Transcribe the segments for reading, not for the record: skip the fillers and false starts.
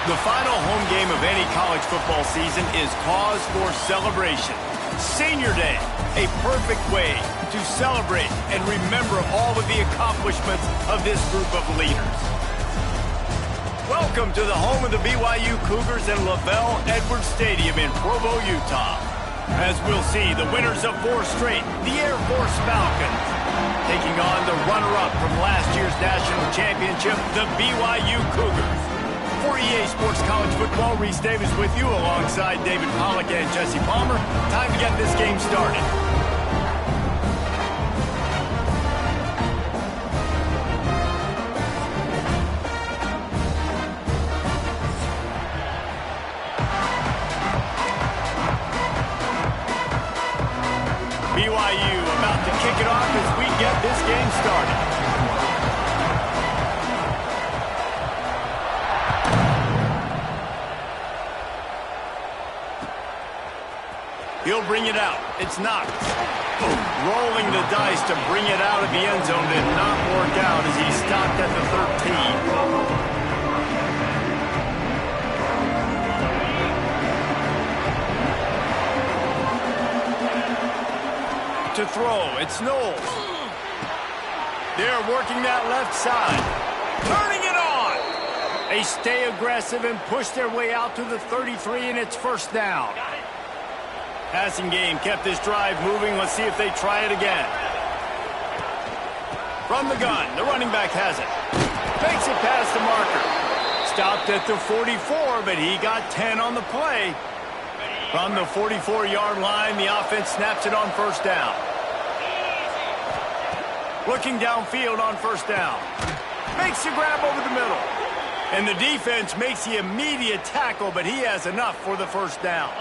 The final home game of any college football season is cause for celebration. Senior Day, a perfect way to celebrate and remember all of the accomplishments of this group of leaders. Welcome to the home of the BYU Cougars and LaVell Edwards Stadium in Provo, Utah. As we'll see, the winners of 4 straight, the Air Force Falcons, taking on the runner-up from last year's national championship, the BYU Cougars. For EA Sports College Football, Reese Davis with you alongside David Pollack and Jesse Palmer. Time to get this game started. BYU about to kick it off as we get this game started. He'll bring it out. It's Knox. Rolling the dice to bring it out of the end zone did not work out as he stopped at the 13. To throw, it's Knowles. They're working that left side. Turning it on. They stay aggressive and push their way out to the 33, and it's first down. Passing game kept this drive moving. Let's see if they try it again. From the gun, the running back has it. Makes it past the marker. Stopped at the 44, but he got 10 on the play. From the 44-yard line, the offense snaps it on first down. Looking downfield on first down. Makes the grab over the middle. And the defense makes the immediate tackle, but he has enough for the first down.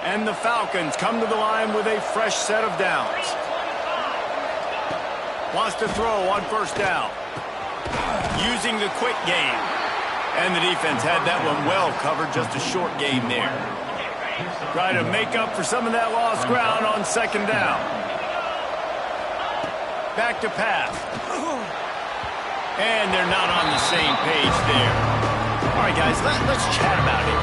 And the Falcons come to the line with a fresh set of downs. Wants to throw on first down. Using the quick game. And the defense had that one well covered, just a short game there. Try to make up for some of that lost ground on second down. Back to pass. And they're not on the same page there. All right, guys, let's chat about it.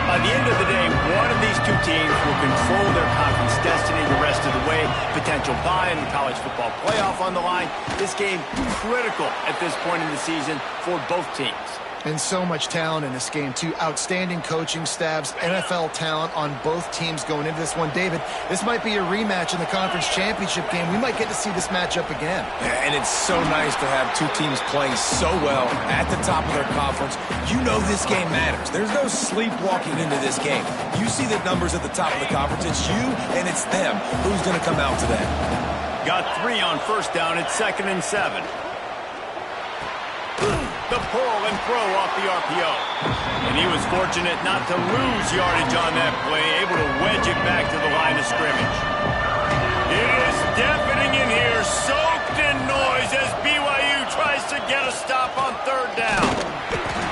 By the end of the day, one of these two teams will control their conference destiny the rest of the way. Potential bye in the college football playoff on the line. This game critical at this point in the season for both teams. And so much talent in this game, too. Outstanding coaching staffs, NFL talent on both teams going into this one. David, this might be a rematch in the conference championship game. We might get to see this matchup again. Yeah, and it's so nice to have two teams playing so well at the top of their conference. You know this game matters. There's no sleepwalking into this game. You see the numbers at the top of the conference. It's you and it's them. Who's going to come out to that? Got 3 on first down. It's 2nd and 7. The pull and throw off the RPO. And he was fortunate not to lose yardage on that play, able to wedge it back to the line of scrimmage. It is deafening in here, soaked in noise as BYU tries to get a stop on third down.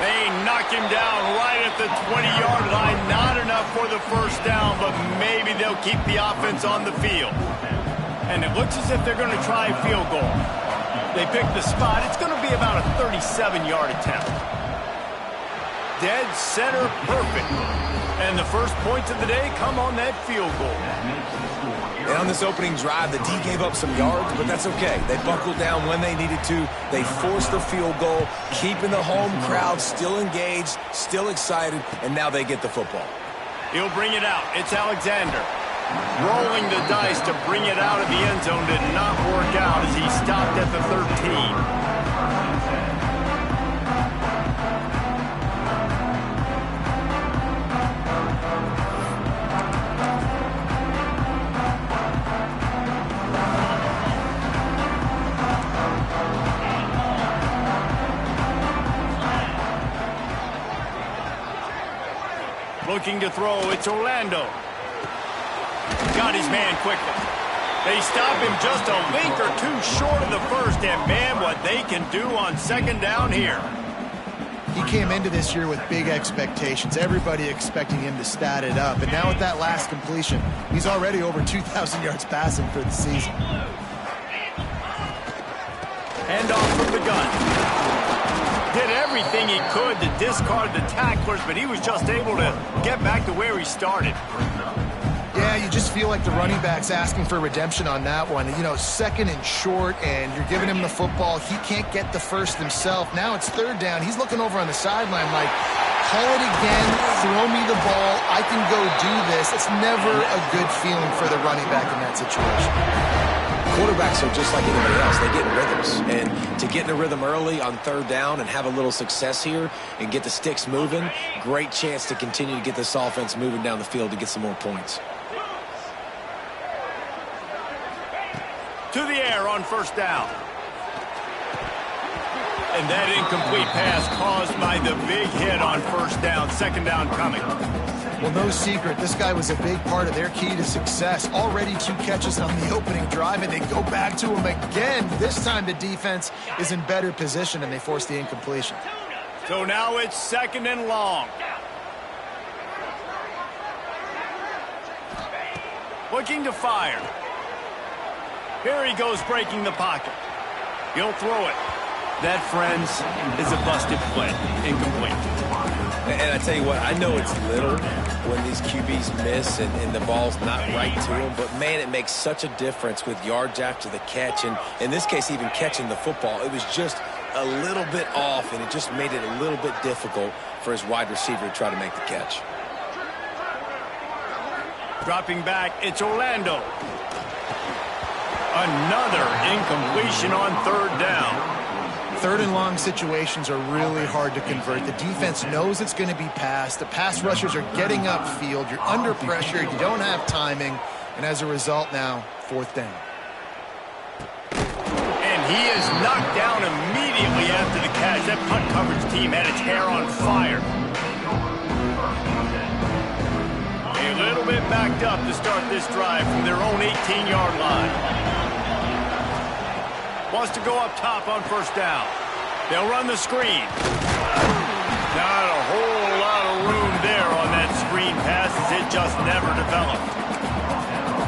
They knock him down right at the 20-yard line. Not enough for the first down, but maybe they'll keep the offense on the field. And it looks as if they're going to try a field goal. They pick the spot. It's going to be about a 37-yard attempt. Dead center perfect. And the first points of the day come on that field goal. And on this opening drive, the D gave up some yards, but that's okay. They buckled down when they needed to. They forced the field goal, keeping the home crowd still engaged, still excited, and now they get the football. He'll bring it out. It's Alexander. Rolling the dice to bring it out of the end zone did not work out as he stopped at the 13. Looking to throw, it's Orlando. Got his man quickly. They stop him just a link or two short of the first, and man, what they can do on second down here. He came into this year with big expectations. Everybody expecting him to stat it up. And now with that last completion, he's already over 2,000 yards passing for the season. Hand off from the gun. Did everything he could to discard the tacklers, but he was just able to get back to where he started. Yeah, you just feel like the running back's asking for redemption on that one. You know, second and short, and you're giving him the football. He can't get the first himself. Now it's third down. He's looking over on the sideline like, call it again, throw me the ball, I can go do this. It's never a good feeling for the running back in that situation. Quarterbacks are just like anybody else. They get in rhythms. And to get in a rhythm early on third down and have a little success here and get the sticks moving, great chance to continue to get this offense moving down the field to get some more points. To the air on first down. And that incomplete pass caused by the big hit on first down. Second down coming. Well, no secret, this guy was a big part of their key to success. Already 2 catches on the opening drive, and they go back to him again. This time the defense is in better position, and they force the incompletion. So now it's second and long. Looking to fire. Here he goes, breaking the pocket. He'll throw it. That, friends, is a busted play. Incomplete. And I tell you what, I know it's little when these QBs miss and the ball's not right to them, but, man, it makes such a difference with yards after the catch. And in this case, even catching the football, it was just a little bit off, and it just made it a little bit difficult for his wide receiver to try to make the catch. Dropping back, it's Orlando. Another incompletion on third down. Third and long situations are really hard to convert. The defense knows it's going to be passed. The pass rushers are getting upfield. You're under pressure. You don't have timing. And as a result now, fourth down. And he is knocked down immediately after the catch. That punt coverage team had its hair on fire. A little bit backed up to start this drive from their own 18-yard line. Wants to go up top on first down. They'll run the screen. Not a whole lot of room there on that screen pass as it just never developed.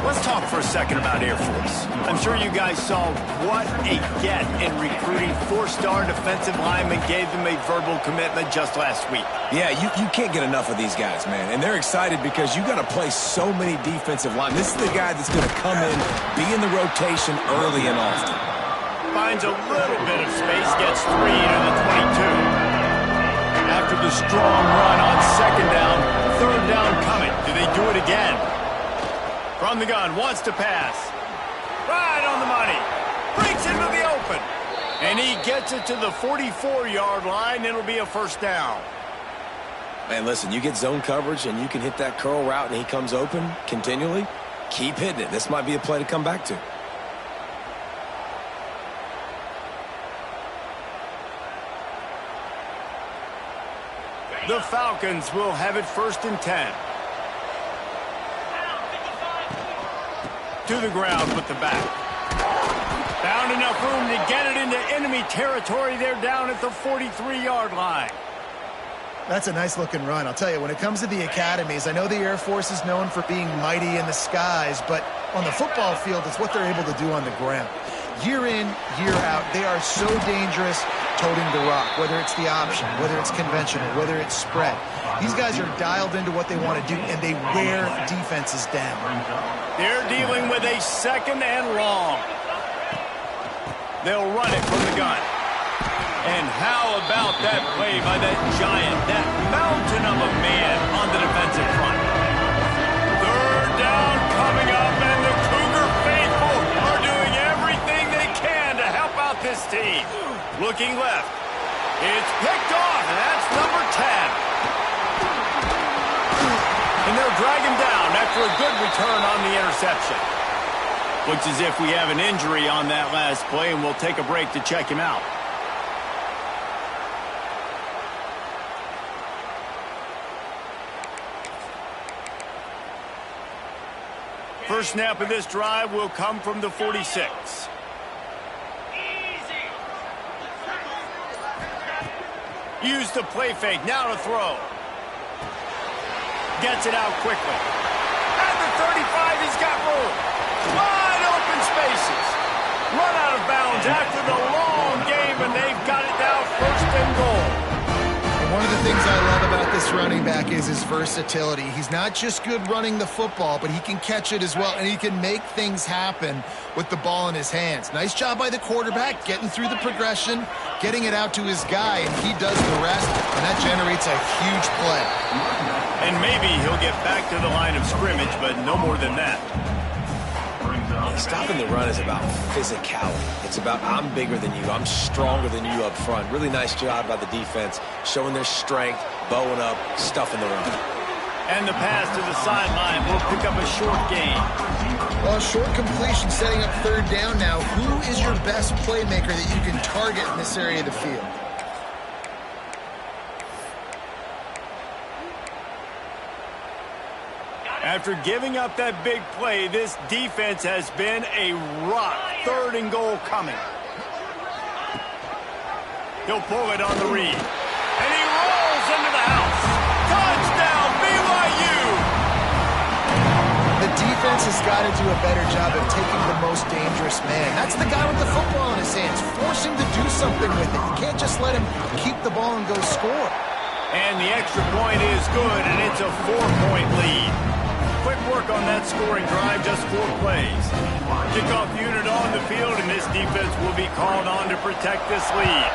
Let's talk for a second about Air Force. I'm sure you guys saw what a get in recruiting. 4-star defensive linemen gave them a verbal commitment just last week. Yeah, you can't get enough of these guys, man. And they're excited because you got to play so many defensive linemen. This is the guy that's going to come in, be in the rotation early and often. Finds a little bit of space, gets 3 to the 22. After the strong run on second down, third down coming. Do they do it again? From the gun, wants to pass. Right on the money. Breaks into the open. And he gets it to the 44-yard line. It'll be a first down. Man, listen, you get zone coverage and you can hit that curl route and he comes open continually. Keep hitting it. This might be a play to come back to. The Falcons will have it first and 10. To the ground with the back. Found enough room to get it into enemy territory. They're down at the 43-yard line. That's a nice-looking run. I'll tell you, when it comes to the academies, I know the Air Force is known for being mighty in the skies, but on the football field, it's what they're able to do on the ground. Year in, year out, they are so dangerous toting the rock, whether it's the option, whether it's conventional, whether it's spread. These guys are dialed into what they want to do, and they wear defenses down. They're dealing with a second and long. They'll run it from the gun. And how about that play by that giant, that mountain of a man on the defensive front? Third down coming up, and the Cougar faithful are doing everything they can to help out this team. Looking left. It's picked off, and that's number 10. And they'll drag him down after a good return on the interception. Looks as if we have an injury on that last play, and we'll take a break to check him out. First snap of this drive will come from the 46. Use the play fake, now to throw. Gets it out quickly. At the 35, he's got room. Wide open spaces. Run out of bounds after the long game, and they've got it now first and goal. And one of the things I love about this running back is his versatility. He's not just good running the football, but he can catch it as well, and he can make things happen with the ball in his hands. Nice job by the quarterback, getting through the progression, getting it out to his guy, and he does the rest, and that generates a huge play. And maybe he'll get back to the line of scrimmage, but no more than that. Stopping the run is about physicality. It's about I'm bigger than you, I'm stronger than you up front. Really nice job by the defense, showing their strength, bowing up, stuffing the run. And the pass to the sideline will pick up a short gain. Well, short completion setting up third down now. Who is your best playmaker that you can target in this area of the field? After giving up that big play, this defense has been a rock. Third and goal coming. He'll pull it on the read. And he rolls into the house. Touchdown, BYU! The defense has got to do a better job of taking the most dangerous man. That's the guy with the football in his hands. Force him to do something with it. You can't just let him keep the ball and go score. And the extra point is good, and it's a 4-point lead. Quick work on that scoring drive, just 4 plays. Kickoff unit on the field, and this defense will be called on to protect this lead.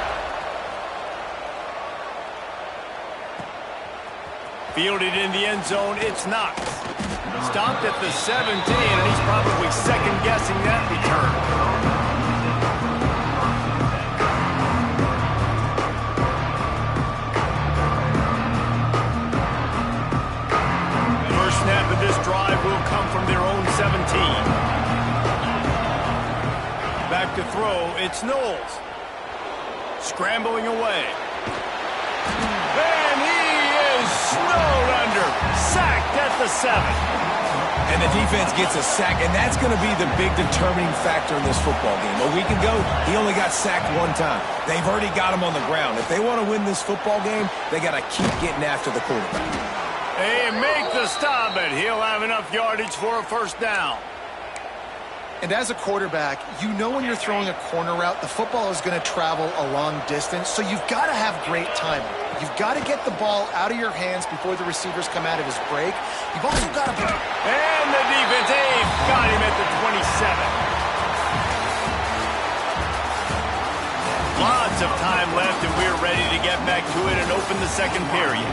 Fielded in the end zone, it's Knox. Stopped at the 17, and he's probably second-guessing that return. Snap of this drive will come from their own 17. Back to throw, it's Knowles. Scrambling away. And he is snowed under. Sacked at the 7. And the defense gets a sack, and that's going to be the big determining factor in this football game. A week ago, he only got sacked 1 time. They've already got him on the ground. If they want to win this football game, they got to keep getting after the quarterback. They make the stop, but he'll have enough yardage for a first down. And as a quarterback, you know when you're throwing a corner route, the football is going to travel a long distance, so you've got to have great timing. You've got to get the ball out of your hands before the receivers come out of his break. You've also got to... And the defense, got him at the 27. Lots of time left, and we're ready to get back to it and open the second period.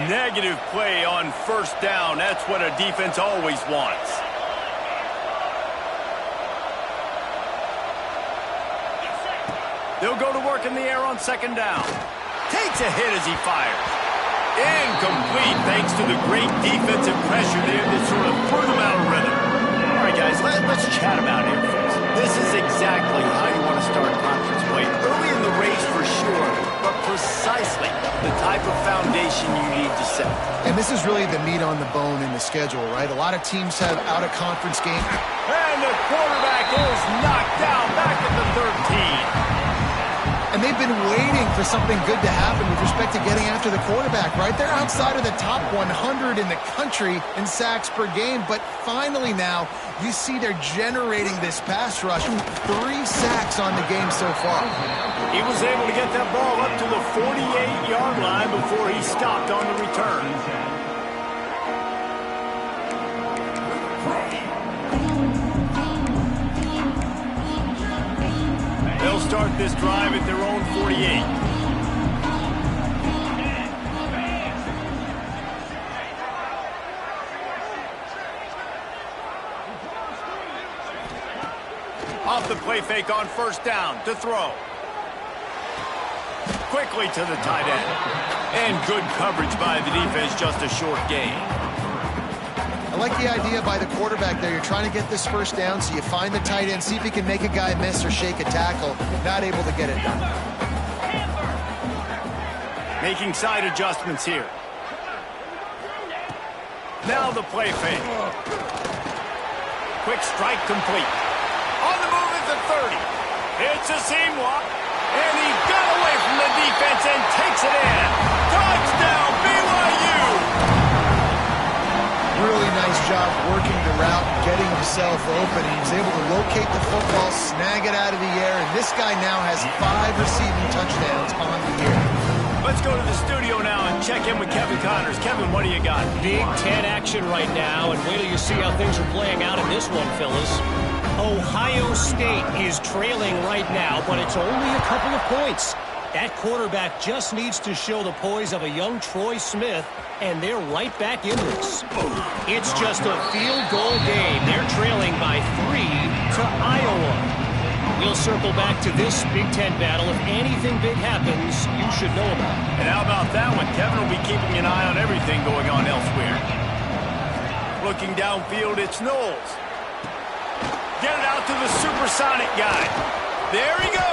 Negative play on first down. That's what a defense always wants. They'll go to work in the air on second down. Takes a hit as he fires. Incomplete thanks to the great defensive pressure there that sort of threw them out of rhythm. All right, guys, let's chat about Air Force. This is exactly how you want to start conference play. Early in the race for sure, but precisely the type of foundation you need to set. And this is really the meat on the bone in the schedule, right? A lot of teams have out-of-conference games. And the quarterback is knocked down back at the 13. And they've been waiting for something good to happen with respect to getting after the quarterback, right? They're outside of the top 100 in the country in sacks per game, but finally now you see they're generating this pass rush. 3 sacks on the game so far. He was able to get that ball up to the 48-yard line before he stopped on the return. They'll start this drive at their own 48. Off the play fake on first down to throw. Quickly to the tight end. And good coverage by the defense, just a short gain. I like the idea by the quarterback there. You're trying to get this first down, so you find the tight end, see if he can make a guy miss or shake a tackle. Not able to get it done. Making side adjustments here. Now the play fake. Quick strike complete. On the move at the 30. It's a seam walk. And he got away from the defense and takes it in. Touchdown, BYU! Really nice job working the the route and getting himself open. He was able to locate the football, snag it out of the air, and this guy now has 5 receiving touchdowns on the year. Let's go to the studio now and check in with Kevin Connors. Kevin, what do you got? Big Ten action right now, and wait till you see how things are playing out in this one, Phyllis. Ohio State is trailing right now, but it's only a couple of points. That quarterback just needs to show the poise of a young Troy Smith, and they're right back in this. It's just a field goal game. They're trailing by 3 to Iowa. We'll circle back to this Big Ten battle. If anything big happens, you should know about it. And how about that one? Kevin will be keeping an eye on everything going on elsewhere. Looking downfield, it's Knowles. Get it out to the supersonic guy. There he goes.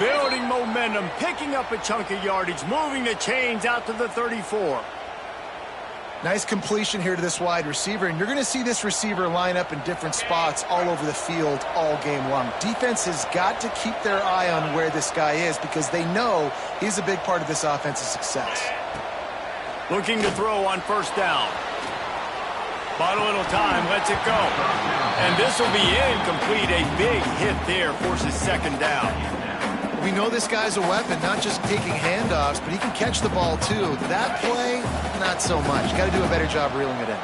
Building momentum, picking up a chunk of yardage, moving the chains out to the 34. Nice completion here to this wide receiver, and you're going to see this receiver line up in different spots all over the field all game long. Defense has got to keep their eye on where this guy is because they know he's a big part of this offense's success. Looking to throw on first down. Bought a little time, lets it go. And this will be incomplete. A big hit there, forces second down. We know this guy's a weapon, not just taking handoffs, but he can catch the ball too. That play, not so much. Got to do a better job reeling it in.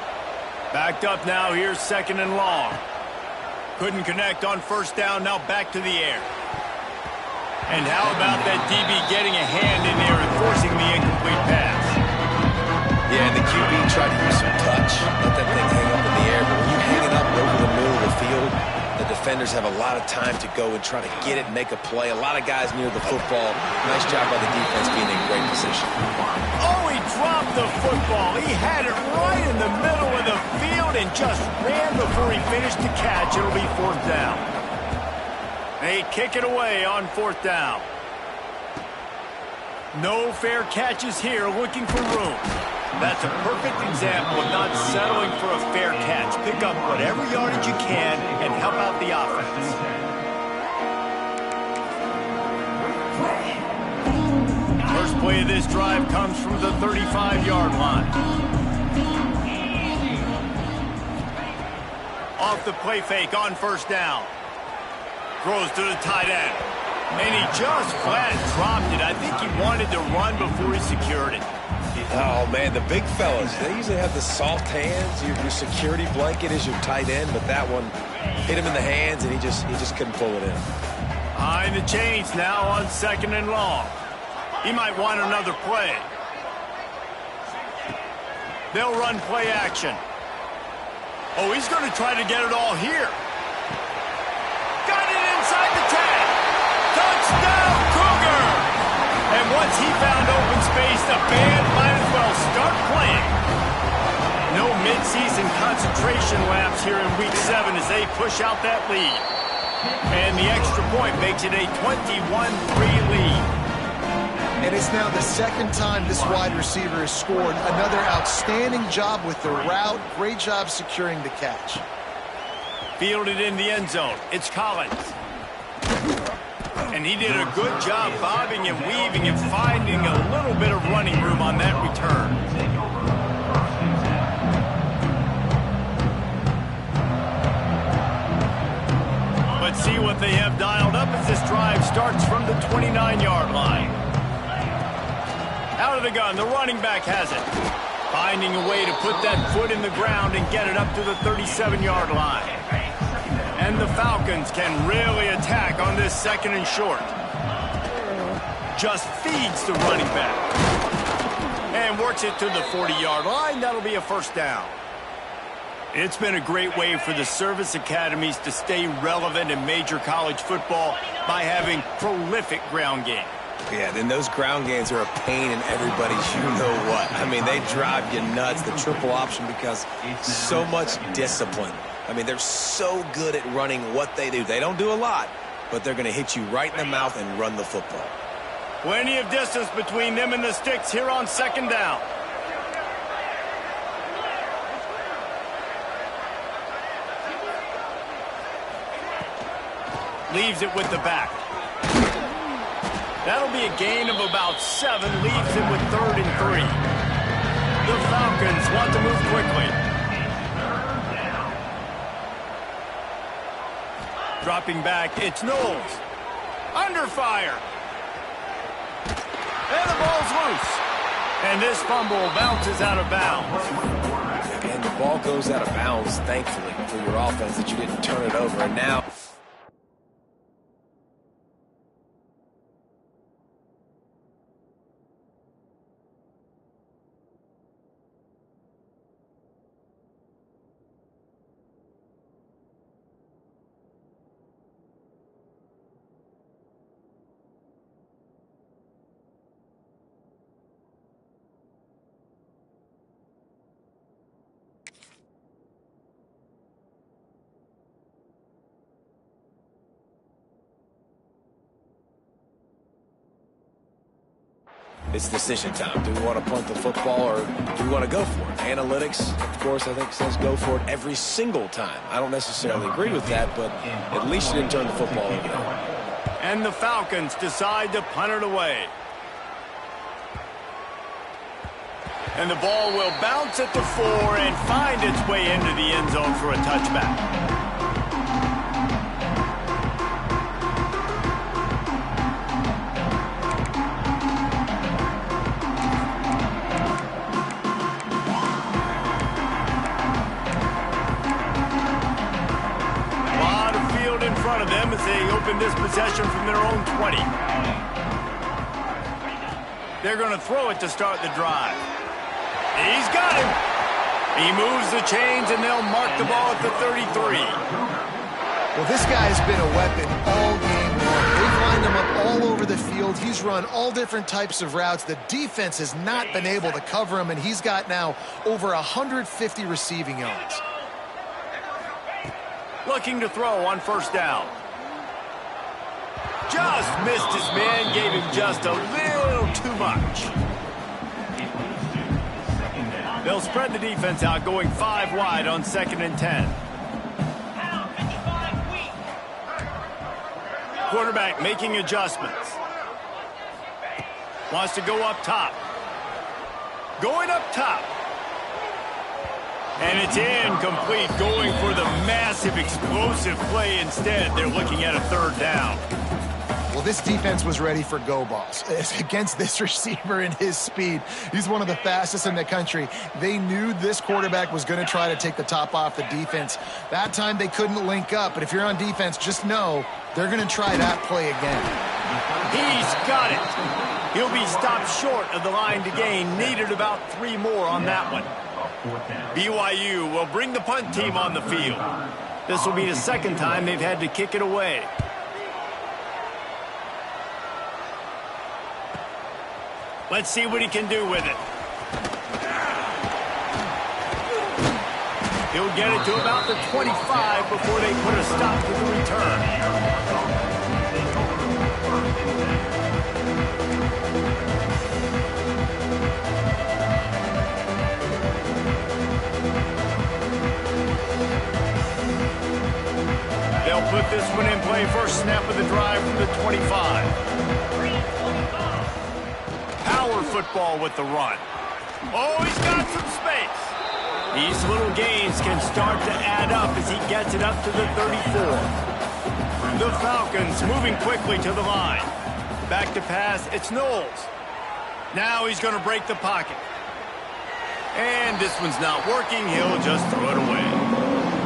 Backed up now, here's second and long. Couldn't connect on first down, now back to the air. And how about that DB getting a hand in there and forcing the incomplete pass? Yeah, and the QB tried to use some touch, let that thing hang up in the air, but when you hang it up over the middle of the field, the defenders have a lot of time to go and try to get it and make a play. A lot of guys near the football. Nice job by the defense being in great position. Oh, he dropped the football. He had it right in the middle of the field and just ran before he finished the catch. It'll be fourth down. They kick it away on fourth down. No fair catches here, looking for room. That's a perfect example of not settling for a fair catch. Pick up whatever yardage you can and help out the offense. First play of this drive comes from the 35-yard line. Off the play fake on first down. Throws to the tight end. And he just flat dropped it. I think he wanted to run before he secured it. Oh, man, the big fellas, they usually have the soft hands. Your security blanket is your tight end, but that one hit him in the hands, and he just couldn't pull it in. Behind the chains now on second and long. He might want another play. They'll run play action. Oh, he's going to try to get it all here. Got it inside the 10. Touchdown, Cougar! And once he found open space, the band might as well start playing. No midseason concentration laps here in Week 7 as they push out that lead. And the extra point makes it a 21-3 lead. And it's now the second time this wide receiver has scored. Another outstanding job with the route. Great job securing the catch. Fielded in the end zone. It's Collins. And he did a good job bobbing and weaving and finding a little bit of running room on that return. Let's see what they have dialed up as this drive starts from the 29-yard line. Out of the gun, the running back has it. Finding a way to put that foot in the ground and get it up to the 37-yard line. And the Falcons can really attack on this second and short. Just feeds the running back. And works it to the 40-yard line. That'll be a first down. It's been a great way for the service academies to stay relevant in major college football by having prolific ground game. Yeah, then those ground games are a pain in everybody's you-know-what. I mean, they drive you nuts, the triple option, because so much discipline. I mean, they're so good at running what they do. They don't do a lot, but they're going to hit you right in the mouth and run the football. Plenty of distance between them and the sticks here on second down. Leaves it with the back. That'll be a gain of about 7. Leaves him with 3rd and 3. The Falcons want to move quickly. Dropping back, it's Knowles. Under fire. And the ball's loose. And this fumble bounces out of bounds. And the ball goes out of bounds, thankfully, for your offense that you didn't turn it over. And now... It's decision time. Do we want to punt the football or do we want to go for it? Analytics, of course, I think says go for it every single time. I don't necessarily agree with that, but at least you didn't turn the football over there. And the Falcons decide to punt it away. And the ball will bounce at the 4 and find its way into the end zone for a touchback. Of them as they open this possession from their own 20. They're going to throw it to start the drive. He's got him. He moves the chains, and they'll mark the ball at the 33. Well, this guy has been a weapon all game long. They've lined him up all over the field. He's run all different types of routes. The defense has not been able to cover him, and he's got now over 150 receiving yards. Looking to throw on first down. Just missed his man, gave him just a little too much. They'll spread the defense out, going 5 wide on 2nd and 10. Quarterback making adjustments. Wants to go up top. Going up top. And it's incomplete, going for the massive, explosive play instead. They're looking at a 3rd down. Well, this defense was ready for go balls. Against this receiver and his speed, he's one of the fastest in the country. They knew this quarterback was going to try to take the top off the defense. That time they couldn't link up, but if you're on defense, just know they're going to try that play again. He's got it. He'll be stopped short of the line to gain. Needed about 3 more on that one. BYU will bring the punt team on the field. This will be the 2nd time they've had to kick it away. Let's see what he can do with it. He'll get it to about the 25 before they put a stop to the return. They'll put this one in play. First snap of the drive from the 25. Power football with the run. Oh, he's got some space. These little gains can start to add up as he gets it up to the 34. The Falcons moving quickly to the line. Back to pass, it's Knowles. Now he's going to break the pocket. And this one's not working. He'll just throw it away.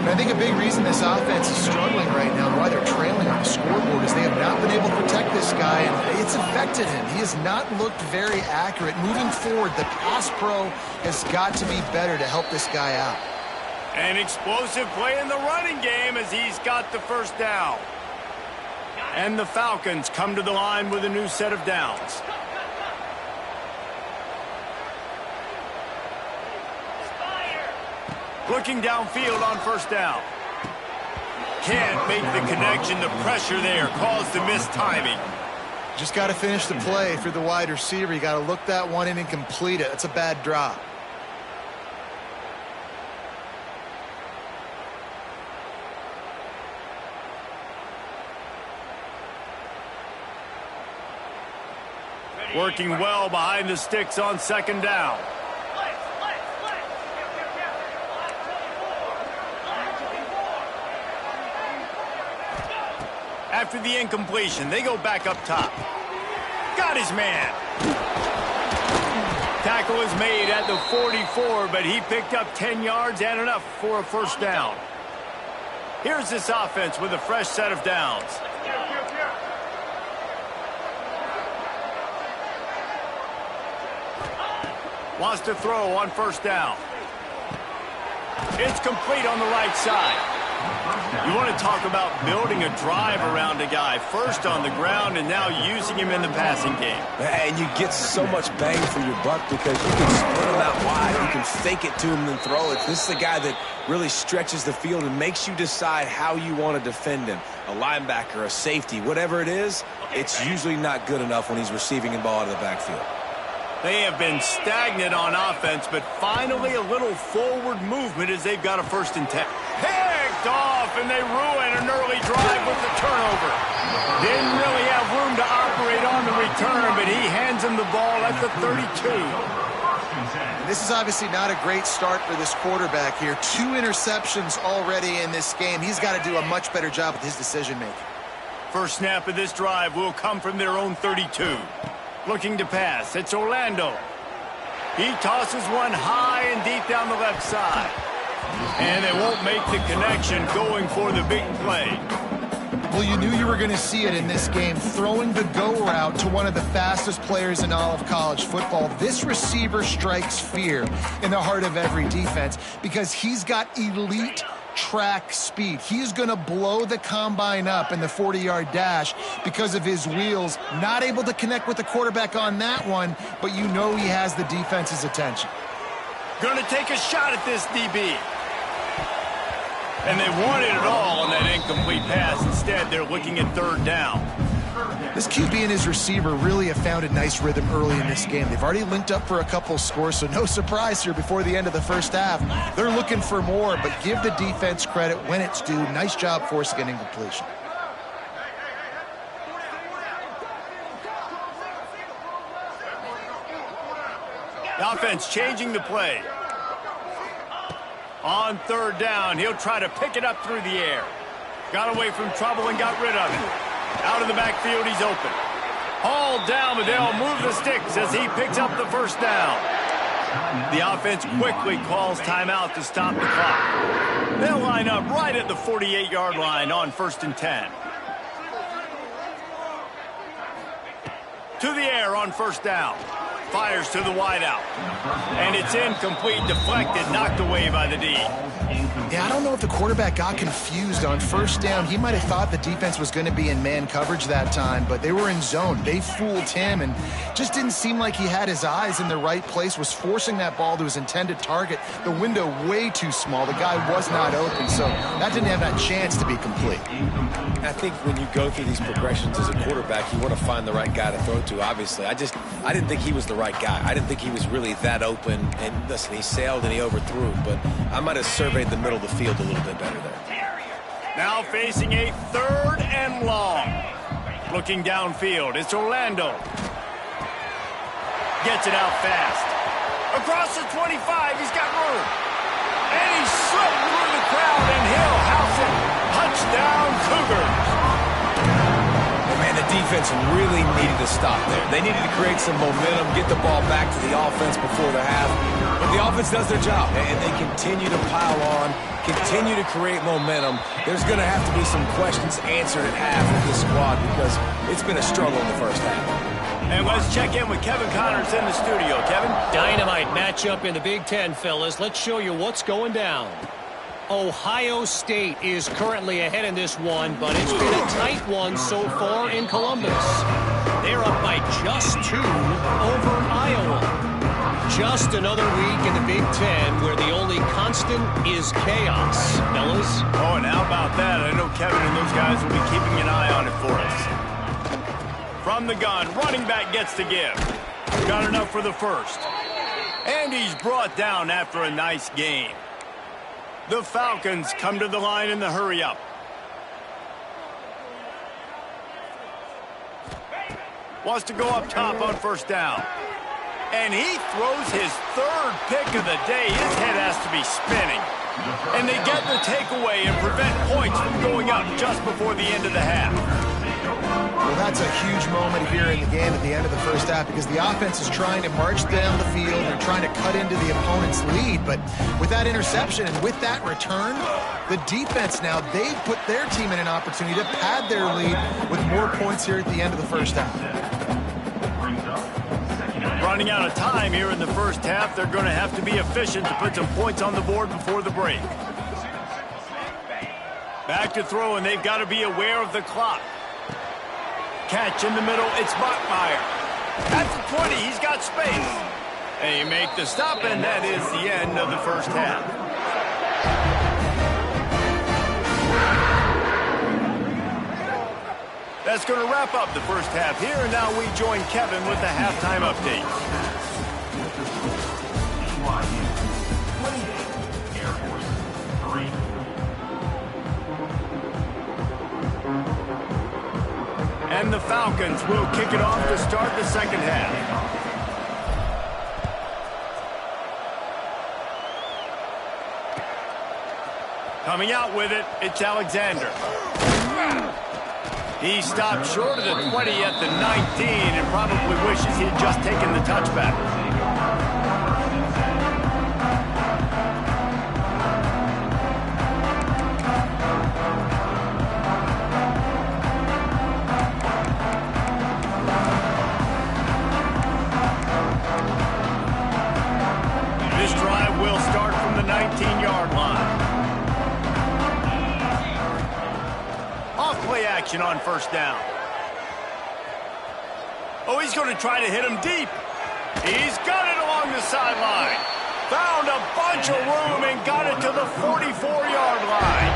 And I think a big reason this offense is struggling right now, why they're trailing on the scoreboard, is they have not been able to protect this guy, and it's affected him. He has not looked very accurate. Moving forward, the pass pro has got to be better to help this guy out. An explosive play in the running game as he's got the first down. And the Falcons come to the line with a new set of downs. Looking downfield on first down. Can't make the connection. The pressure there caused the missed timing. Just got to finish the play for the wide receiver. You got to look that one in and complete it. That's a bad drop. Working well behind the sticks on second down. After the incompletion, they go back up top. Got his man. Tackle is made at the 44, but he picked up 10 yards and enough for a first down. Here's this offense with a fresh set of downs. Wants to throw on first down. It's complete on the right side. You want to talk about building a drive around a guy. First on the ground and now using him in the passing game. And you get so much bang for your buck because you can split him out wide. You can fake it to him and throw it. This is a guy that really stretches the field and makes you decide how you want to defend him. A linebacker, a safety, whatever it is, it's usually not good enough when he's receiving the ball out of the backfield. They have been stagnant on offense, but finally a little forward movement as they've got a 1st and 10. Picked off, and they ruin an early drive with the turnover. Didn't really have room to operate on the return, but he hands him the ball at the 32. This is obviously not a great start for this quarterback here. 2 interceptions already in this game. He's got to do a much better job with his decision-making. First snap of this drive will come from their own 32. Looking to pass. It's Orlando. He tosses one high and deep down the left side. And they won't make the connection going for the big play. Well, you knew you were going to see it in this game. Throwing the go route to one of the fastest players in all of college football. This receiver strikes fear in the heart of every defense because he's got elite track speed. He's going to blow the combine up in the 40-yard dash because of his wheels. Not able to connect with the quarterback on that one, but you know he has the defense's attention. Going to take a shot at this DB. And they wanted it all on that incomplete pass. Instead, they're looking at 3rd down. This QB and his receiver really have found a nice rhythm early in this game. They've already linked up for a couple scores, so no surprise here before the end of the first half. They're looking for more, but give the defense credit when it's due. Nice job forcing an incompletion. The offense changing the play. On 3rd down, he'll try to pick it up through the air. Got away from trouble and got rid of it. Out of the backfield, he's open. Hauled down, but they'll move the sticks as he picks up the first down. The offense quickly calls timeout to stop the clock. They'll line up right at the 48-yard line on 1st and 10. To the air on 1st down. Fires to the wideout. And it's incomplete, deflected, knocked away by the D. Yeah, I don't know if the quarterback got confused on 1st down. He might have thought the defense was going to be in man coverage that time, but they were in zone. They fooled him and just didn't seem like he had his eyes in the right place, was forcing that ball to his intended target. The window way too small. The guy was not open, so that didn't have that chance to be complete. I think when you go through these progressions as a quarterback, you want to find the right guy to throw to, obviously. I didn't think he was the right guy. I didn't think he was really that open. And listen, he sailed and he overthrew, but I might have surveyed the middle of the field a little bit better there. Now facing a 3rd and long. Looking downfield, it's Orlando. Gets it out fast. Across the 25, he's got room. And he slipped through the crowd, and he'll house it. Touchdown, Cougars. Man, the defense really needed to stop there. They needed to create some momentum, get the ball back to the offense before the half. But the offense does their job, and they continue to pile on, continue to create momentum. There's going to have to be some questions answered at half with this squad because it's been a struggle in the first half. And let's check in with Kevin Connors in the studio. Kevin? Dynamite matchup in the Big Ten, fellas. Let's show you what's going down. Ohio State is currently ahead in this one, but it's been a tight one so far in Columbus. They're up by just 2 over Iowa. Just another week in the Big Ten where the only constant is chaos, fellas. Oh, and how about that? I know Kevin and those guys will be keeping an eye on it for us. From the gun, running back gets to give. Got enough for the first. And he's brought down after a nice game. The Falcons come to the line in the hurry-up. Wants to go up top on 1st down. And he throws his 3rd pick of the day. His head has to be spinning. And they get the takeaway and prevent points from going up just before the end of the half. Well, that's a huge moment here in the game at the end of the first half because the offense is trying to march down the field. They're trying to cut into the opponent's lead. But with that interception and with that return, the defense now, they put their team in an opportunity to pad their lead with more points here at the end of the first half. Running out of time here in the first half, they're going to have to be efficient to put some points on the board before the break. Back to throw, and they've got to be aware of the clock. Catch in the middle, it's Bachmeier. At the 20, he's got space. They make the stop, and that is the end of the first half. That's going to wrap up the first half here, and now we join Kevin with the halftime update. And the Falcons will kick it off to start the second half. Coming out with it, it's Alexander. He stopped short of the 20 at the 19 and probably wishes he had just taken the touchback. This drive will start from the 19-yard line. Play action on first down. Oh, he's going to try to hit him deep. He's got it along the sideline. Found a bunch of room and got it to the 44-yard line.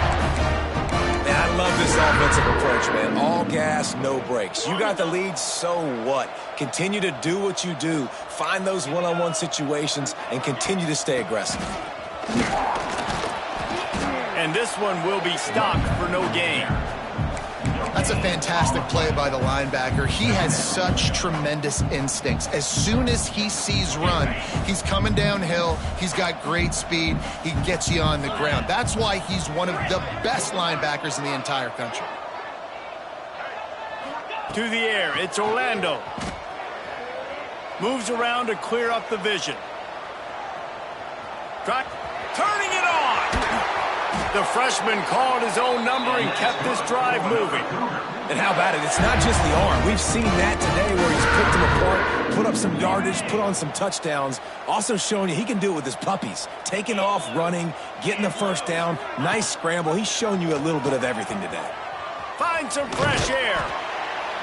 Man, I love this offensive approach, man. All gas, no brakes. You got the lead, so what? Continue to do what you do. Find those one-on-one situations and continue to stay aggressive. And this one will be stopped for no gain. That's a fantastic play by the linebacker. He has such tremendous instincts. As soon as he sees run, he's coming downhill. He's got great speed. He gets you on the ground. That's why he's one of the best linebackers in the entire country. To the air, it's Orlando. Moves around to clear up the vision. Turning it on. The freshman called his own number and kept this drive moving. And how about it? It's not just the arm. We've seen that today where he's picked them apart, put up some yardage, put on some touchdowns. Also showing you he can do it with his puppies. Taking off, running, getting the first down. Nice scramble. He's shown you a little bit of everything today. Find some fresh air.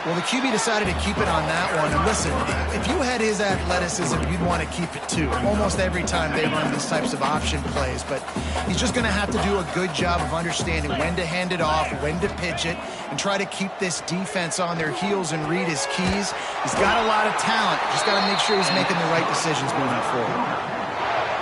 Well, the QB decided to keep it on that one. And listen, if you had his athleticism, you'd want to keep it too. Almost every time they run these types of option plays. But he's just going to have to do a good job of understanding when to hand it off, when to pitch it, and try to keep this defense on their heels and read his keys. He's got a lot of talent. Just got to make sure he's making the right decisions moving forward.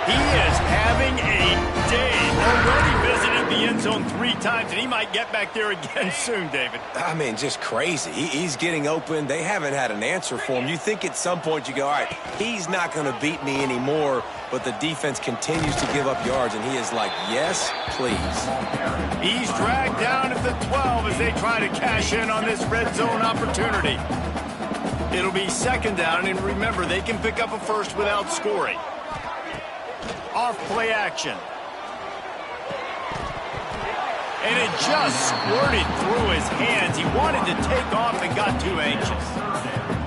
He is having a day. Already visited the end zone 3 times, and he might get back there again soon, David. I mean, just crazy. He's getting open. They haven't had an answer for him. You think at some point you go, all right, he's not going to beat me anymore, but the defense continues to give up yards, and he is like, yes, please. He's dragged down at the 12 as they try to cash in on this red zone opportunity. It'll be second down, and remember, they can pick up a first without scoring. Off play action. And it just squirted through his hands. He wanted to take off and got too anxious.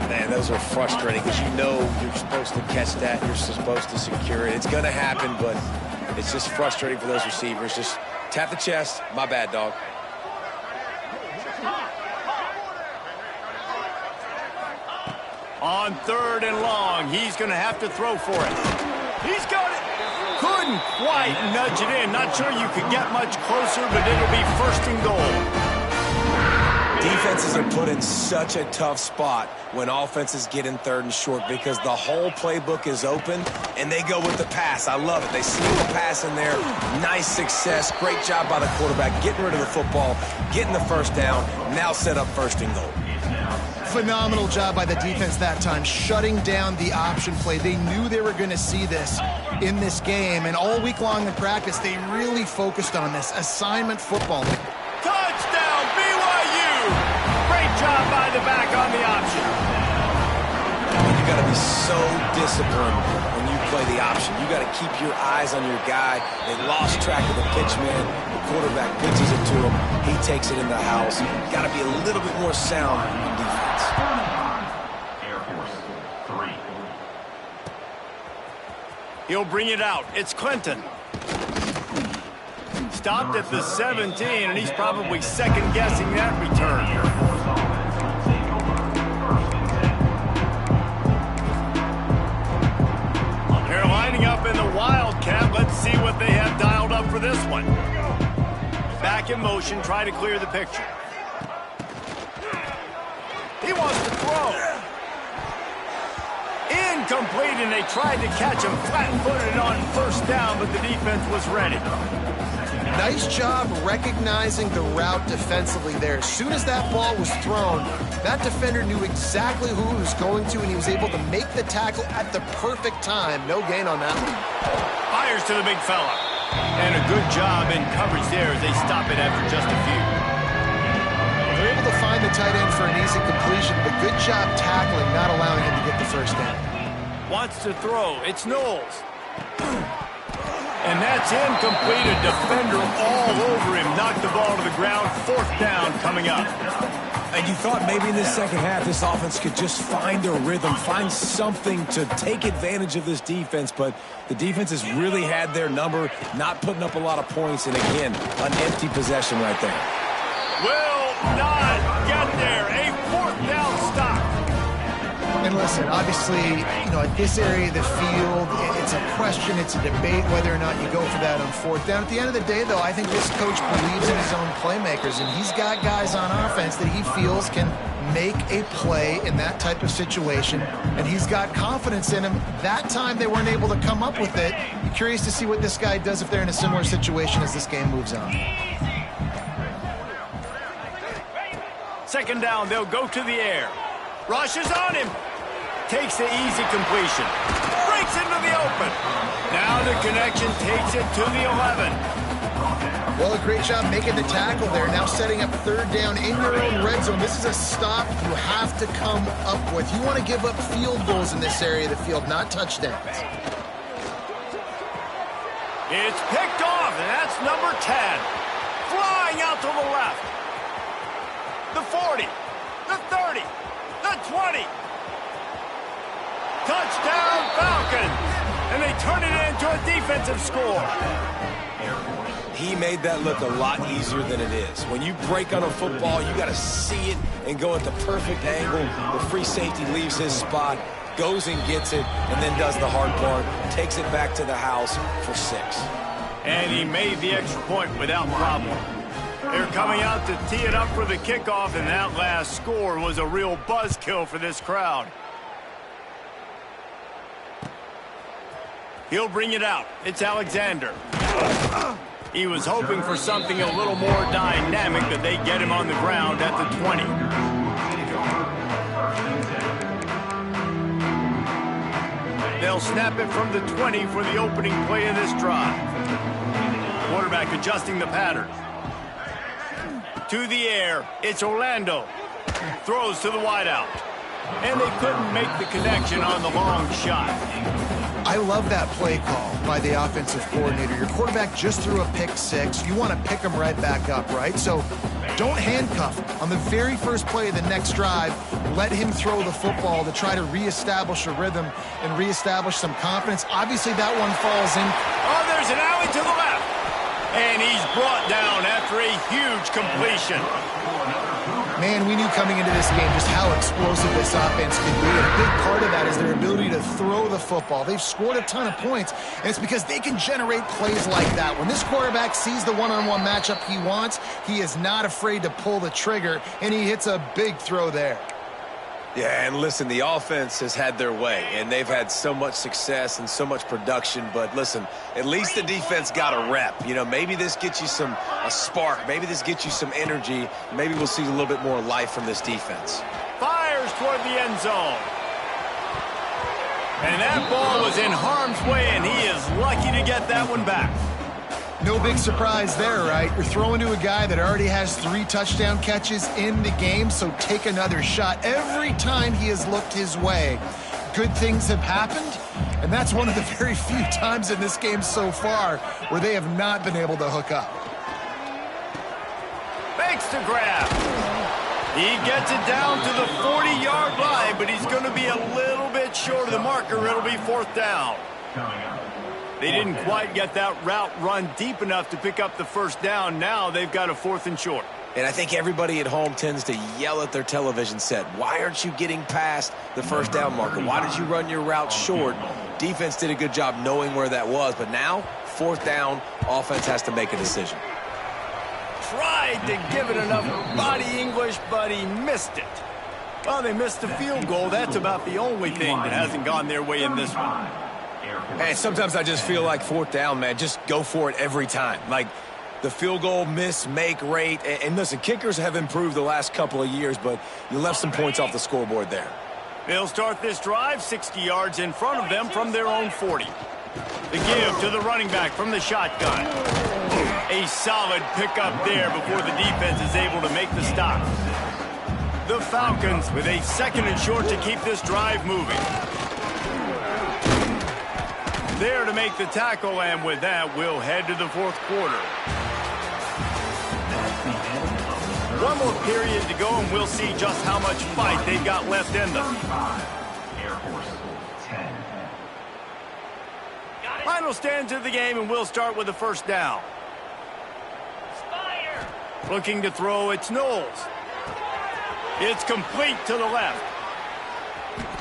Man, those are frustrating because you know you're supposed to catch that. You're supposed to secure it. It's going to happen, but it's just frustrating for those receivers. Just tap the chest. My bad, dog. On 3rd and long, he's going to have to throw for it. He's got it. Couldn't quite nudge it in. Not sure you could get much closer, but it'll be 1st and goal. Defenses are put in such a tough spot when offenses get in 3rd and short because the whole playbook is open and they go with the pass. I love it. They sneak the pass in there. Nice success. Great job by the quarterback getting rid of the football, getting the first down, now set up 1st and goal. Phenomenal job by the defense that time, shutting down the option play. They knew they were going to see this in this game, and all week long in practice, they really focused on this assignment football. Touchdown, BYU! Great job by the back on the option. You got to be so disciplined when you play the option. You got to keep your eyes on your guy. They lost track of the pitch, man. The quarterback pitches it to him. He takes it in the house. Got to be a little bit more sound in defense. Air Force 3. He'll bring it out. It's Clinton. Stopped at the 17, and he's probably second-guessing that return. They're lining up in the Wildcat. Let's see what they have dialed up for this one. Back in motion, try to clear the picture. He wants to throw. Incomplete, and they tried to catch him flat-footed on first down, but the defense was ready. Nice job recognizing the route defensively there. As soon as that ball was thrown, that defender knew exactly who he was going to, and he was able to make the tackle at the perfect time. No gain on that one. Fires to the big fella. And a good job in coverage there as they stop it after just a few. They're able to find the tight end for an easy completion, but good job tackling, not allowing him to get the first down. Wants to throw. It's Knowles. And that's incomplete. A defender all over him. Knocked the ball to the ground. Fourth down coming up. And you thought maybe in the second half this offense could just find a rhythm, find something to take advantage of this defense, but the defense has really had their number, not putting up a lot of points, and again, an empty possession right there. Will not get there. A fourth down stop. And listen, obviously, at this area of the field, it's a question, it's a debate whether or not you go for that on fourth down. At the end of the day, though, I think this coach believes in his own playmakers, and he's got guys on offense that he feels can make a play in that type of situation, and he's got confidence in him. That time they weren't able to come up with it. You're curious to see what this guy does if they're in a similar situation as this game moves on. Second down, they'll go to the air. Rush is on him. Takes the easy completion. Breaks into the open. Now the connection takes it to the 11. Well, a great job making the tackle there. Now setting up third down in your own red zone. This is a stop you have to come up with. You want to give up field goals in this area of the field, not touchdowns. It's picked off, and that's number 10. Flying out to the left. The 40. The 30. The 20. Touchdown Falcons! And they turn it into a defensive score. He made that look a lot easier than it is. When you break on a football, you got to see it and go at the perfect angle. The free safety leaves his spot, goes and gets it, and then does the hard part, takes it back to the house for 6. And he made the extra point without problem. They're coming out to tee it up for the kickoff, and that last score was a real buzzkill for this crowd. He'll bring it out. It's Alexander. He was hoping for something a little more dynamic, but they get him on the ground at the 20. They'll snap it from the 20 for the opening play of this drive. Quarterback adjusting the pattern. To the air, it's Orlando. Throws to the wideout. And they couldn't make the connection on the long shot. I love that play call by the offensive coordinator. Your quarterback just threw a pick 6. You want to pick him right back up, right? So don't handcuff him. On the very first play of the next drive, let him throw the football to try to reestablish a rhythm and reestablish some confidence. Obviously, that one falls in. Oh, there's an alley to the left. And he's brought down after a huge completion. Man, we knew coming into this game just how explosive this offense can be. A big part of that is their ability to throw the football. They've scored a ton of points, and it's because they can generate plays like that. When this quarterback sees the one-on-one matchup he wants, he is not afraid to pull the trigger, and he hits a big throw there. Yeah, and listen, the offense has had their way, and they've had so much success and so much production. But listen, at least the defense got a rep. Maybe this gets you a spark. Maybe this gets you some energy. Maybe we'll see a little bit more life from this defense. Fires fires toward the end zone. And that ball was in harm's way, and he is lucky to get that one back. No big surprise there, right? You're throwing to a guy that already has 3 touchdown catches in the game, so take another shot. Every time he has looked his way, good things have happened, and that's one of the very few times in this game so far where they have not been able to hook up. Makes the grab. He gets it down to the 40-yard line, but he's going to be a little bit short of the marker. It'll be 4th down. They didn't quite get that route run deep enough to pick up the first down. Now they've got a 4th and short. And I think everybody at home tends to yell at their television set. Why aren't you getting past the first down marker? Why did you run your route short? Defense did a good job knowing where that was, but now, 4th down, offense has to make a decision. Tried to give it enough body English, but he missed it. Well, they missed the field goal. That's about the only thing that hasn't gone their way in this one. Hey, sometimes I just feel like 4th down, man. Just go for it every time. Like the field goal miss, make rate. And listen, kickers have improved the last couple of years, but you left some points off the scoreboard there. They'll start this drive 60 yards in front of them from their own 40. The give to the running back from the shotgun. A solid pickup there before the defense is able to make the stop. The Falcons with a 2nd and short to keep this drive moving. There to make the tackle, and with that, we'll head to the 4th quarter. One more period to go, and we'll see just how much fight they've got left in them. Air Force 10. Final stands of the game, and we'll start with the first down. Looking to throw, it's Knowles. It's complete to the left.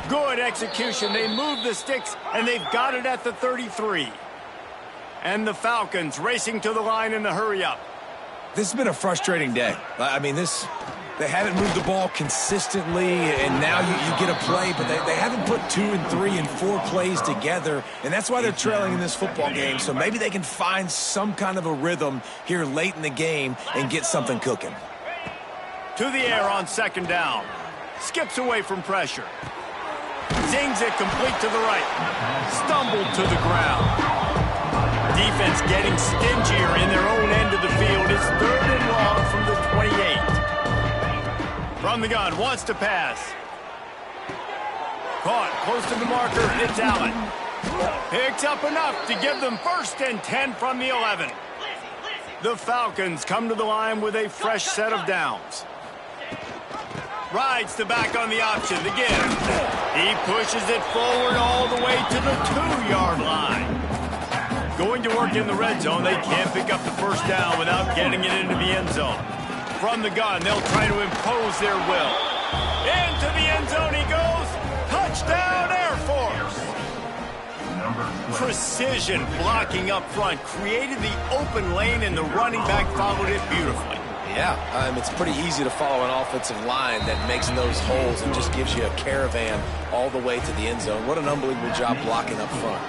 Good execution. They move the sticks, and they've got it at the 33. And the Falcons racing to the line in the hurry-up. This has been a frustrating day. I mean, they haven't moved the ball consistently, and now you get a play, but they haven't put 2 and 3 and 4 plays together, and that's why they're trailing in this football game. So maybe they can find some kind of a rhythm here late in the game and get something cooking. To the air on 2nd down. Skips away from pressure. Zings it complete to the right. Stumbled to the ground. Defense getting stingier in their own end of the field. It's 3rd and long from the 28. From the gun, wants to pass. Caught close to the marker. It's Allen. Picks up enough to give them 1st and 10 from the 11. The Falcons come to the line with a fresh set of downs. Rides the back on the option. The give. He pushes it forward all the way to the 2-yard line. Going to work in the red zone. They can't pick up the first down without getting it into the end zone. From the gun, they'll try to impose their will. Into the end zone he goes. Touchdown, Air Force. Precision blocking up front. Created the open lane, and the running back followed it beautifully. Yeah, it's pretty easy to follow an offensive line that makes those holes and just gives you a caravan all the way to the end zone. What an unbelievable job blocking up front.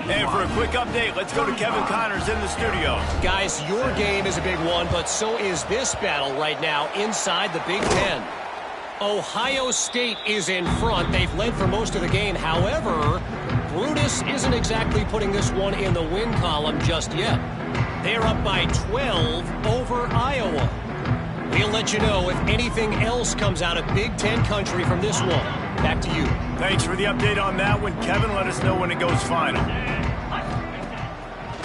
And for a quick update, let's go to Kevin Connors in the studio. Guys, your game is a big one, but so is this battle right now inside the Big Ten. Ohio State is in front. They've led for most of the game. However, Brutus isn't exactly putting this one in the win column just yet. They're up by 12 over Iowa. We'll let you know if anything else comes out of Big Ten country from this one. Back to you. Thanks for the update on that one, Kevin. Let us know when it goes final.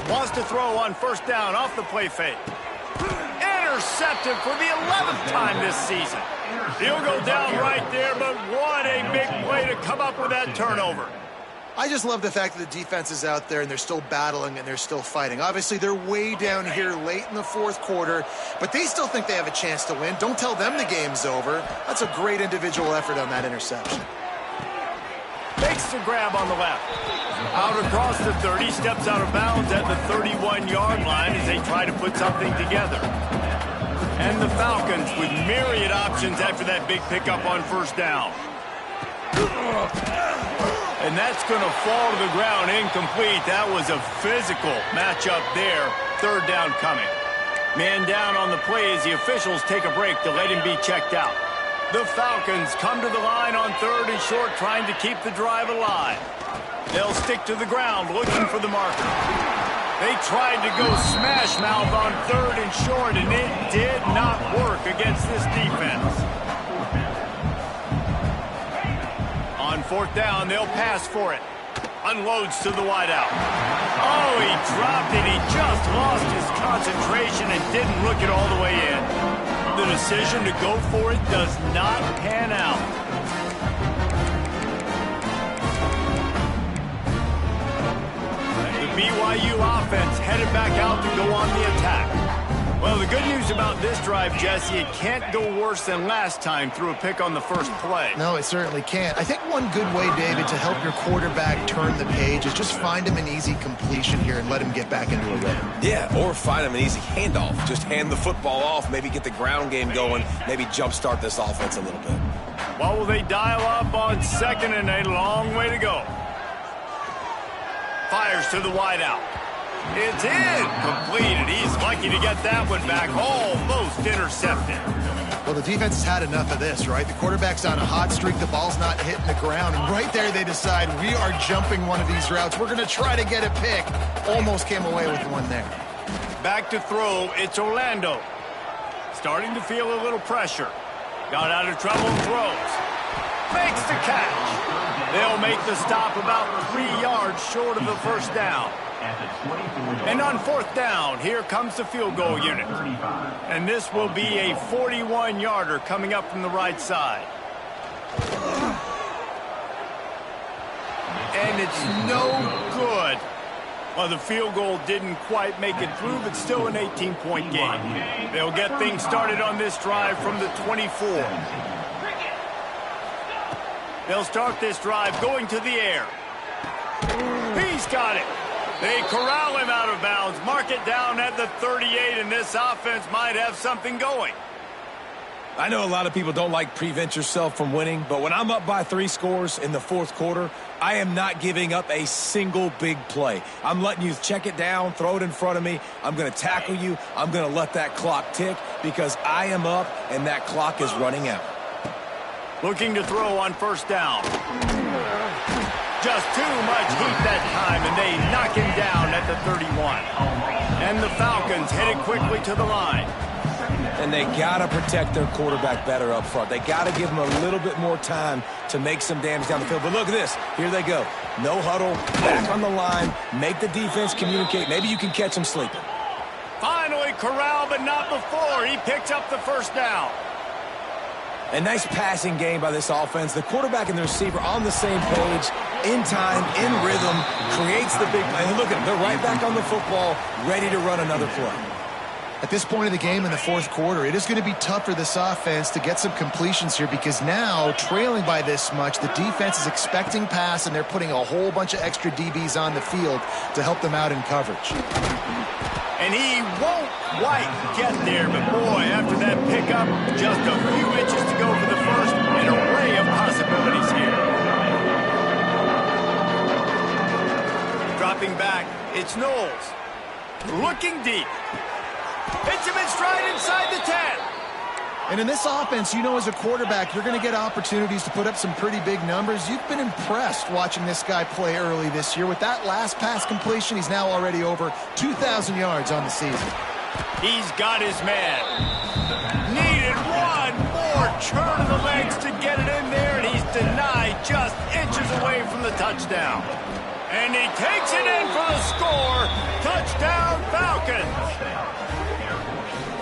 Wants to throw on 1st down off the play fake. Intercepted for the 11th time this season. He'll go down right there, but what a big play to come up with that turnover. I just love the fact that the defense is out there and they're still battling and they're still fighting. Obviously, they're way down here late in the 4th quarter, but they still think they have a chance to win. Don't tell them the game's over. That's a great individual effort on that interception. Makes the grab on the left. Out across the 30, steps out of bounds at the 31-yard line as they try to put something together. And the Falcons with myriad options after that big pickup on 1st down. And that's going to fall to the ground incomplete. That was a physical matchup there. 3rd down coming. Man down on the play as the officials take a break to let him be checked out. The Falcons come to the line on 3rd and short, trying to keep the drive alive. They'll stick to the ground, looking for the marker. They tried to go smash mouth on 3rd and short, and it did not work against this defense. On 4th down, they'll pass for it. Unloads to the wideout. Oh, he dropped it. He just lost his concentration and didn't look it all the way in. The decision to go for it does not pan out. The BYU offense headed back out to go on the attack. Well, the good news about this drive, Jesse, it can't go worse than last time through a pick on the first play. No, it certainly can't. I think one good way, David, to help your quarterback turn the page is just find him an easy completion here and let him get back into a rhythm. Yeah, or find him an easy handoff. Just hand the football off, maybe get the ground game going, maybe jumpstart this offense a little bit. Well, will they dial up on 2nd and a long way to go? Fires to the wideout. It's in. Completed. He's lucky to get that one back. Almost intercepted. Well, the defense has had enough of this, right? The quarterback's on a hot streak. The ball's not hitting the ground. And right there they decide, we are jumping one of these routes. We're going to try to get a pick. Almost came away with one there. Back to throw. It's Orlando. Starting to feel a little pressure. Got out of trouble and throws. Makes the catch. They'll make the stop about 3 yards short of the first down. And on 4th down, here comes the field goal unit. And this will be a 41-yarder coming up from the right side. And it's no good. Well, the field goal didn't quite make it through, but still an 18-point game. They'll get things started on this drive from the 24. They'll start this drive going to the air. He's got it. They corral him out of bounds, mark it down at the 38, and this offense might have something going. I know a lot of people don't like prevent yourself from winning, but when I'm up by 3 scores in the 4th quarter, I am not giving up a single big play. I'm letting you check it down, throw it in front of me. I'm going to tackle you. I'm going to let that clock tick because I am up and that clock is running out. Looking to throw on 1st down. Just too much heat that time, and they knock him down at the 31. And the Falcons headed quickly to the line. And they got to protect their quarterback better up front. They got to give him a little bit more time to make some damage down the field. But look at this. Here they go. No huddle, back on the line, make the defense communicate. Maybe you can catch them sleeping. Finally corralled, but not before. He picks up the 1st down. A nice passing game by this offense. The quarterback and the receiver on the same page, in time, in rhythm, creates the big play. And look at them. They're right back on the football, ready to run another play. At this point of the game in the 4th quarter, it is going to be tough for this offense to get some completions here because now, trailing by this much, the defense is expecting pass, and they're putting a whole bunch of extra DBs on the field to help them out in coverage. And he won't quite get there, but boy, after that pickup, just a few inches to go for the first, an array of possibilities here. Dropping back, it's Knowles. Looking deep. Hits him in stride inside the 10. And in this offense, you know, as a quarterback, you're going to get opportunities to put up some pretty big numbers. You've been impressed watching this guy play early this year. With that last pass completion, he's now already over 2,000 yards on the season. He's got his man. Needed one more turn of the legs to get it in there, and he's denied just inches away from the touchdown. And he takes it in for the score. Touchdown, Falcons.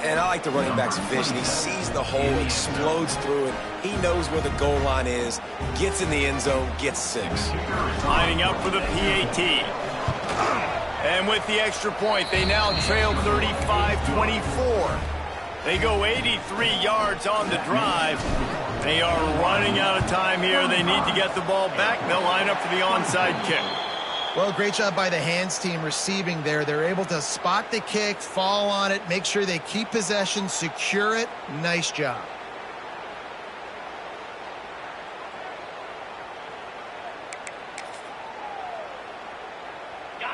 And I like the running back's vision. He sees the hole, explodes through it. He knows where the goal line is, gets in the end zone, gets 6. Lining up for the PAT. And with the extra point, they now trail 35-24. They go 83 yards on the drive. They are running out of time here. They need to get the ball back. They'll line up for the onside kick. Well, great job by the hands team receiving there. They're able to spot the kick, fall on it, make sure they keep possession, secure it. Nice job.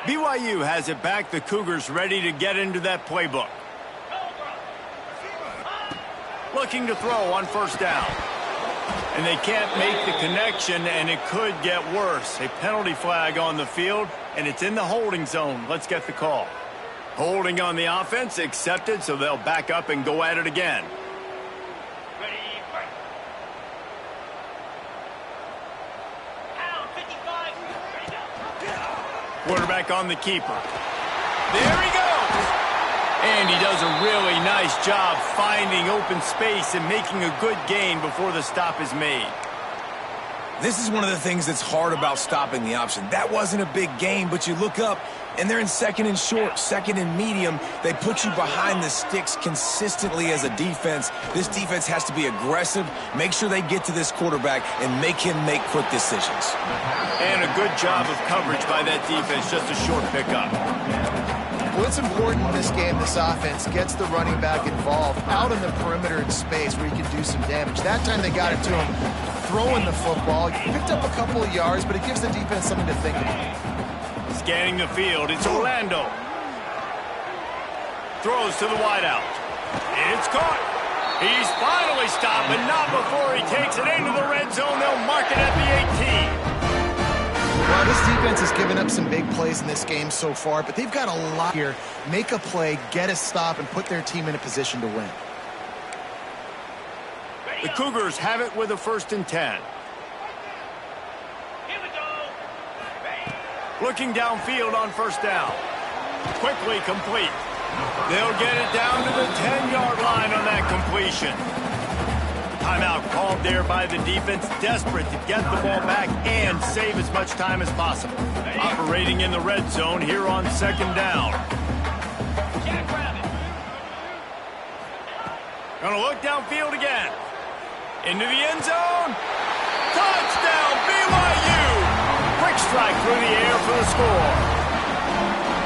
BYU has it back. The Cougars ready to get into that playbook. Looking to throw on 1st down. And they can't make the connection, and it could get worse. A penalty flag on the field, and it's in the holding zone. Let's get the call. Holding on the offense, accepted, so they'll back up and go at it again. Quarterback on the keeper. There he goes! And he does a really nice job finding open space and making a good gain before the stop is made. This is one of the things that's hard about stopping the option. That wasn't a big gain, but you look up, and they're in second and short, second and medium. They put you behind the sticks consistently as a defense. This defense has to be aggressive, make sure they get to this quarterback, and make him make quick decisions. And a good job of coverage by that defense, just a short pickup. What's important in this game, this offense gets the running back involved out in the perimeter in space where he can do some damage. That time they got it to him throwing the football. He picked up a couple of yards, but it gives the defense something to think about. Scanning the field, it's Orlando. Throws to the wideout. It's caught. He's finally stopped, but not before he takes it into the red zone. They'll mark it at the 18. Well, this defense has given up some big plays in this game so far, but they've got a lot here. Make a play, get a stop, and put their team in a position to win. The Cougars have it with a 1st and 10. Looking downfield on 1st down. Quickly complete. They'll get it down to the 10-yard line on that completion. Timeout called there by the defense, desperate to get the ball back and save as much time as possible. Operating in the red zone here on 2nd down. Gonna look downfield again. Into the end zone. Touchdown, BYU! Quick strike through the air for the score.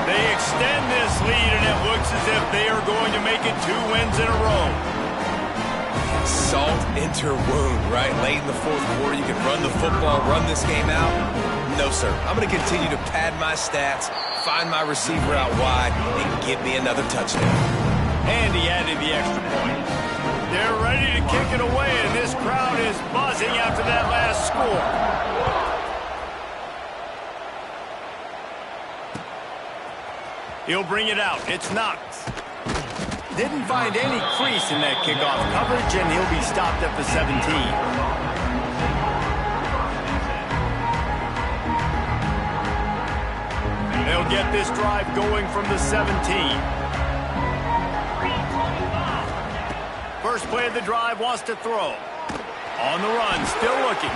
They extend this lead, and it looks as if they are going to make it 2 wins in a row. Salt into wound, right? Late in the 4th quarter, you can run the football, run this game out. No, sir. I'm going to continue to pad my stats, find my receiver out wide, and give me another touchdown. And he added the extra point. They're ready to kick it away, and this crowd is buzzing after that last score. He'll bring it out. It's Knox. Didn't find any crease in that kickoff coverage, and he'll be stopped at the 17. They'll get this drive going from the 17. First play of the drive, wants to throw. On the run, still looking.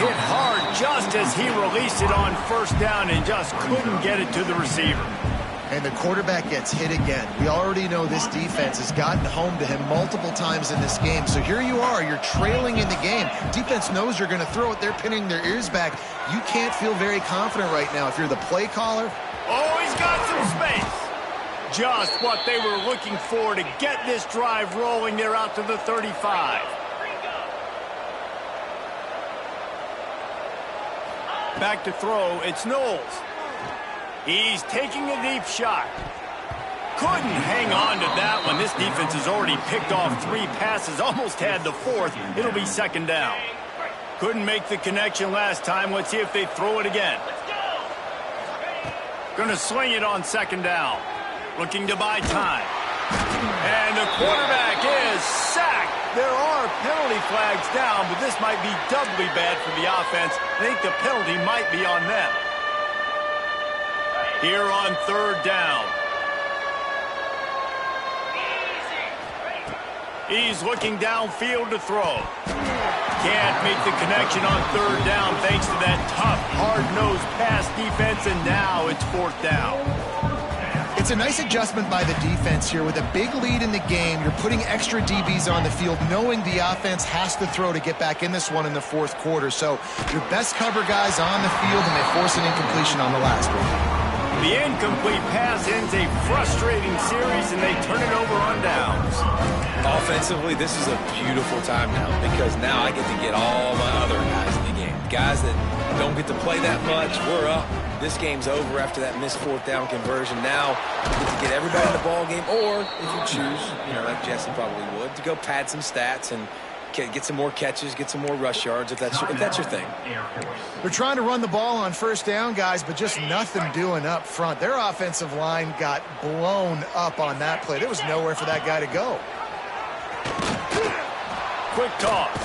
Hit hard just as he released it on 1st down and just couldn't get it to the receiver. And the quarterback gets hit again. We already know this defense has gotten home to him multiple times in this game. So here you are, you're trailing in the game. Defense knows you're going to throw it. They're pinning their ears back. You can't feel very confident right now if you're the play caller. Oh, he's got some space. Just what they were looking for to get this drive rolling. They're out to the 35. Back to throw, it's Knowles. He's taking a deep shot. Couldn't hang on to that one. This defense has already picked off 3 passes, almost had the 4th. It'll be 2nd down. Couldn't make the connection last time. Let's see if they throw it again. Gonna swing it on 2nd down. Looking to buy time. And the quarterback is sacked. There are penalty flags down, but this might be doubly bad for the offense. I think the penalty might be on them. Here on 3rd down. He's looking downfield to throw. Can't make the connection on 3rd down thanks to that tough, hard-nosed pass defense, and now it's 4th down. It's a nice adjustment by the defense here. With a big lead in the game, you're putting extra DBs on the field, knowing the offense has to throw to get back in this one in the 4th quarter. So your best cover guys on the field, and they force an incompletion on the last one. The incomplete pass ends a frustrating series, and they turn it over on downs. Offensively, this is a beautiful time now because now I get to get all my other guys in the game. Guys that don't get to play that much, we're up. This game's over after that missed 4th down conversion. Now, you get to get everybody in the ball game, or if you choose, like Jesse probably would, to go pad some stats and get some more catches, get some more rush yards if that's your thing. Air Force. They're trying to run the ball on first down, guys, but just nothing doing up front. Their offensive line got blown up on that play. There was nowhere for that guy to go. Quick toss.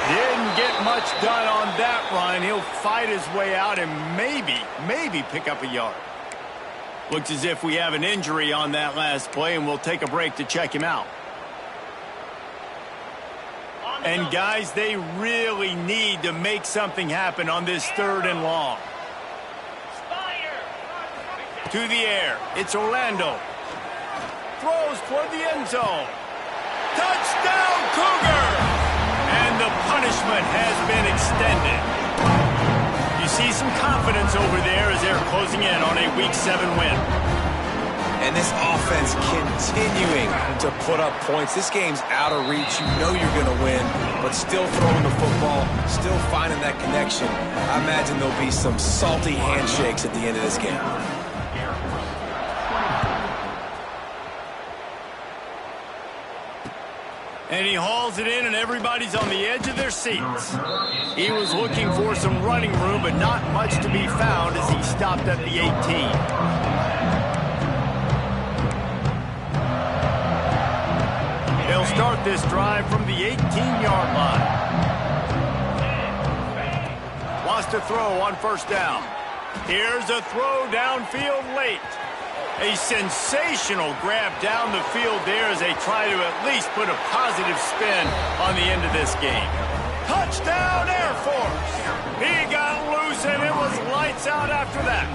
Didn't get much done on that run. He'll fight his way out and maybe pick up a yard. Looks as if we have an injury on that last play, and we'll take a break to check him out. And, guys, they really need to make something happen on this 3rd and long. To the air. It's Orlando. Throws toward the end zone. Touchdown, Cougar! And the punishment has been extended. You see some confidence over there as they're closing in on a Week 7 win. And this offense continuing to put up points. This game's out of reach. You know you're going to win, but still throwing the football, still finding that connection. I imagine there'll be some salty handshakes at the end of this game. And he hauls it in, and everybody's on the edge of their seats. He was looking for some running room, but not much to be found as he stopped at the 18. They'll start this drive from the 18-yard line. Wants to throw on first down. Here's a throw downfield late. A sensational grab down the field there as they try to at least put a positive spin on the end of this game. Touchdown, Air Force! He got loose, and it was lights out after that.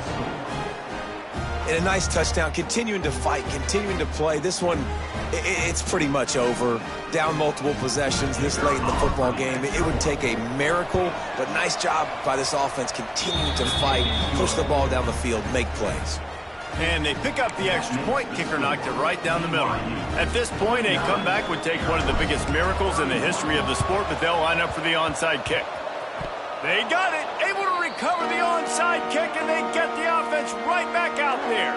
And a nice touchdown, continuing to fight, continuing to play. This one, it's pretty much over. Down multiple possessions this late in the football game. It would take a miracle, but nice job by this offense continuing to fight, push the ball down the field, make plays. And they pick up the extra point. Kicker knocked it right down the middle. At this point, a comeback would take one of the biggest miracles in the history of the sport, but they'll line up for the onside kick. They got it, able to recover the onside kick, and they get the offense right back out there.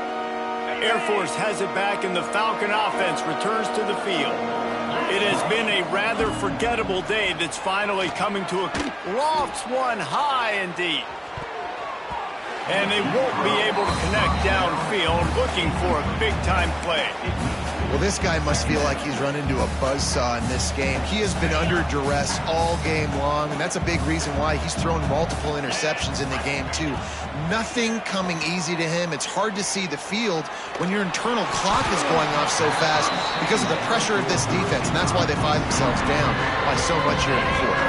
Air Force has it back, and the Falcon offense returns to the field. It has been a rather forgettable day that's finally coming to a lofts one high and deep. And they won't be able to connect downfield, looking for a big-time play. Well, this guy must feel like he's run into a buzzsaw in this game. He has been under duress all game long, and that's a big reason why he's thrown multiple interceptions in the game, too. Nothing coming easy to him. It's hard to see the field when your internal clock is going off so fast because of the pressure of this defense, and that's why they find themselves down by so much here in the fourth.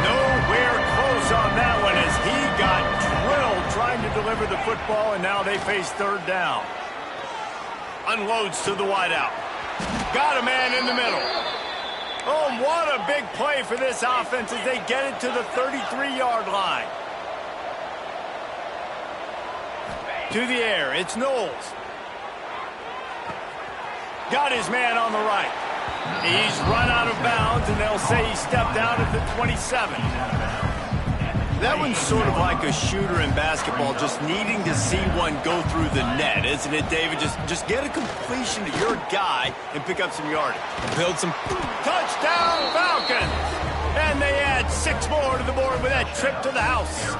Nowhere close on that one as he got drilled trying to deliver the football, and now they face 3rd down. Unloads to the wideout. Got a man in the middle. Oh, what a big play for this offense as they get it to the 33-yard line. To the air, it's Knowles. Got his man on the right. He's run out of bounds, and they'll say he stepped out at the 27. That one's sort of like a shooter in basketball, just needing to see one go through the net, isn't it, David? Just get a completion to your guy and pick up some yardage. Build some. Touchdown, Falcons! And they add 6 more to the board with that trip to the house.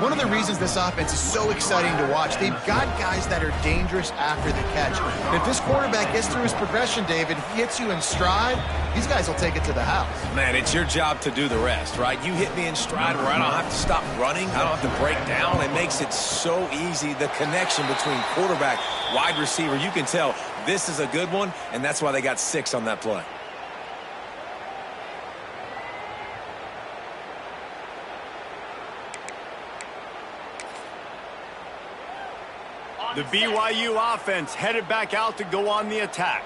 One of the reasons this offense is so exciting to watch, they've got guys that are dangerous after the catch. And if this quarterback gets through his progression, David, he hits you in stride, these guys will take it to the house. Man, it's your job to do the rest, right? You hit me in stride where I don't have to stop running. I don't have to break down. It makes it so easy, the connection between quarterback, wide receiver. You can tell this is a good one, and that's why they got 6 on that play. The BYU offense headed back out to go on the attack.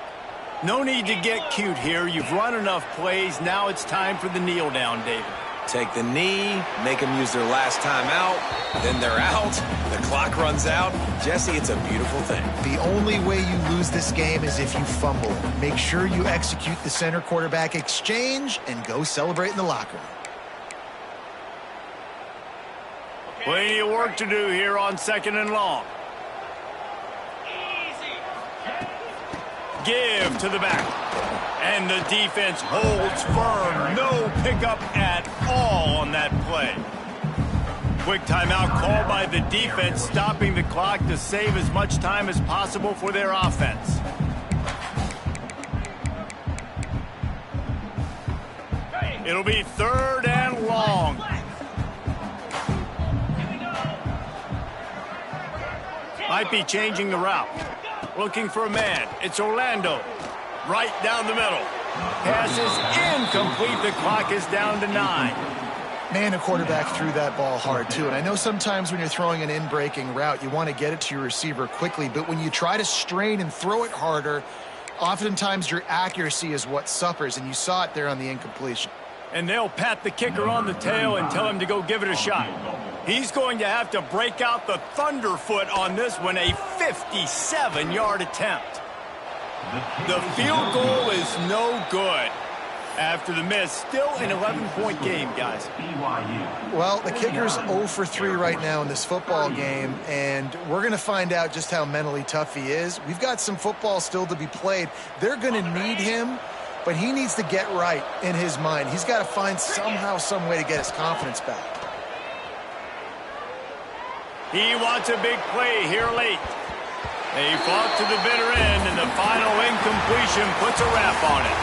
No need to get cute here. You've run enough plays. Now it's time for the kneel down, David. Take the knee, make them use their last time out, then they're out, the clock runs out. Jesse, it's a beautiful thing. The only way you lose this game is if you fumble. Make sure you execute the center quarterback exchange and go celebrate in the locker room. Plenty of work to do here on 2nd and long. Give to the back. And the defense holds firm. No pickup at all on that play. Quick timeout called by the defense, stopping the clock to save as much time as possible for their offense. It'll be 3rd and long. Might be changing the route. Looking for a man. It's Orlando. Right down the middle. Pass is incomplete. The clock is down to 9. Man, a quarterback threw that ball hard, too. And I know sometimes when you're throwing an in-breaking route, you want to get it to your receiver quickly. But when you try to strain and throw it harder, oftentimes your accuracy is what suffers. And you saw it there on the incompletion. And they'll pat the kicker on the tail and tell him to go give it a shot. He's going to have to break out the thunderfoot on this one, a 57-yard attempt. The field goal is no good. After the miss, still an 11-point game, guys. Well, the kicker's 0 for 3 right now in this football game, and we're going to find out just how mentally tough he is. We've got some football still to be played. They're going to need him, but he needs to get right in his mind. He's got to find somehow, some way to get his confidence back. He wants a big play here late. They fought to the bitter end, and the final incompletion puts a wrap on it.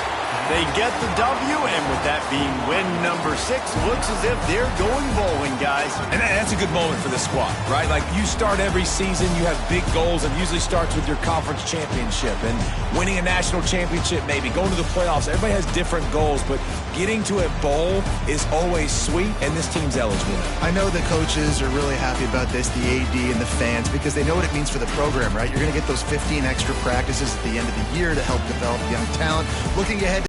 They get the W, and with that being win number 6, looks as if they're going bowling, guys. And that's a good moment for the squad, right? Like, you start every season, you have big goals, and usually starts with your conference championship and winning a national championship, maybe going to the playoffs. Everybody has different goals, but getting to a bowl is always sweet, and this team's eligible. I know the coaches are really happy about this, the AD and the fans, because they know what it means for the program, right? You're going to get those 15 extra practices at the end of the year to help develop young talent. Looking ahead